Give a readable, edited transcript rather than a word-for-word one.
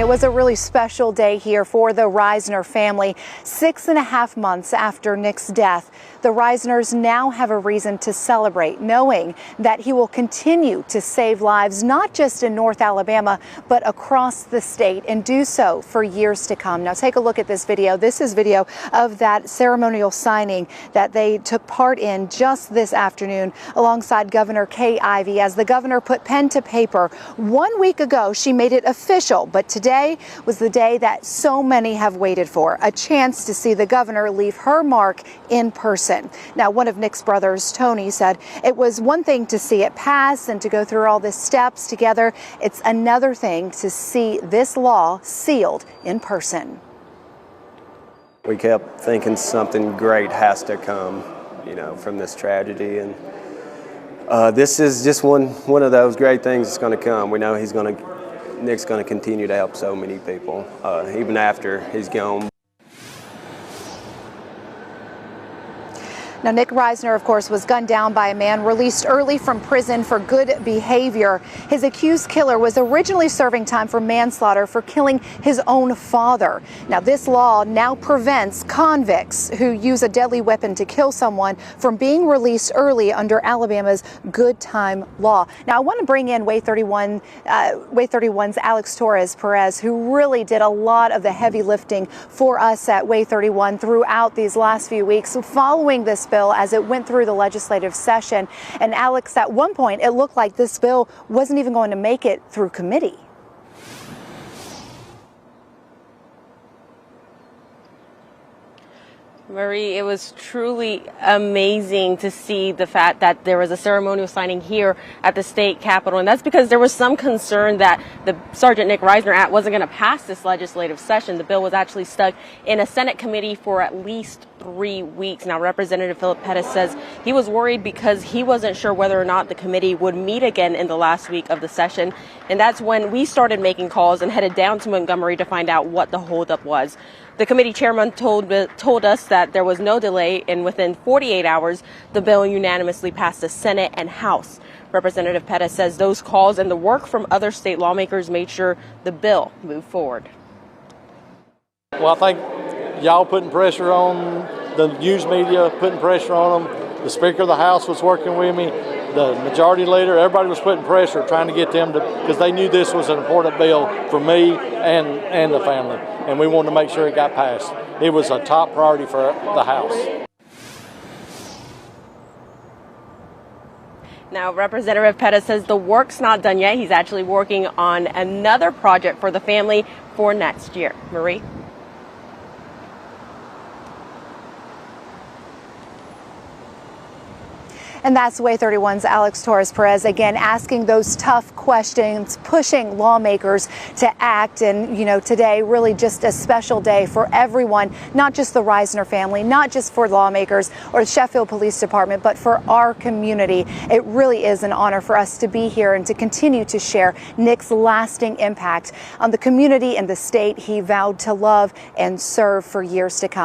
It was a really special day here for the Reisner family. 6.5 months after Nick's death, the Reisners now have a reason to celebrate, knowing that he will continue to save lives, not just in North Alabama, but across the state, and do so for years to come. Now take a look at this video. This is video of that ceremonial signing that they took part in just this afternoon alongside Governor Kay Ivey. As the governor put pen to paper, 1 week ago she made it official, but today was the day that so many have waited for, a chance to see the governor leave her mark in person. Now, one of Nick's brothers, Tony, said it was one thing to see it pass and to go through all the steps together. It's another thing to see this law sealed in person. We kept thinking something great has to come, from this tragedy, and this is just one of those great things that's going to come. We know Nick's going to continue to help so many people, even after he's gone. Now, Nick Reisner, of course, was gunned down by a man released early from prison for good behavior. His accused killer was originally serving time for manslaughter for killing his own father. Now, this law now prevents convicts who use a deadly weapon to kill someone from being released early under Alabama's good time law. Now, I want to bring in Way 31's Alex Torres-Perez, who really did a lot of the heavy lifting for us at Way 31 throughout these last few weeks following this bill as it went through the legislative session. And Alex, at one point, it looked like this bill wasn't even going to make it through committee. Marie, it was truly amazing to see the fact that there was a ceremonial signing here at the state capitol. And that's because there was some concern that the Sergeant Nick Reisner Act wasn't going to pass this legislative session. The bill was actually stuck in a Senate committee for at least 3 weeks. Now, Representative Philip Pettis says he was worried because he wasn't sure whether or not the committee would meet again in the last week of the session. And that's when we started making calls and headed down to Montgomery to find out what the holdup was. The committee chairman told us that there was no delay, and within 48 hours, the bill unanimously passed the Senate and House. Representative Pettis says those calls and the work from other state lawmakers made sure the bill moved forward. Well, I think y'all putting pressure on the news media, putting pressure on them. The Speaker of the House was working with me. The majority leader, everybody was putting pressure, trying to get them to, because they knew this was an important bill for me and the family, and we wanted to make sure it got passed. It was a top priority for the House. Now, Representative Pettis says the work's not done yet. He's actually working on another project for the family for next year. Marie? And that's Way 31's Alex Torres-Perez, again, asking those tough questions, pushing lawmakers to act. And, today really just a special day for everyone, not just the Reisner family, not just for lawmakers or the Sheffield Police Department, but for our community. It really is an honor for us to be here and to continue to share Nick's lasting impact on the community and the state he vowed to love and serve for years to come.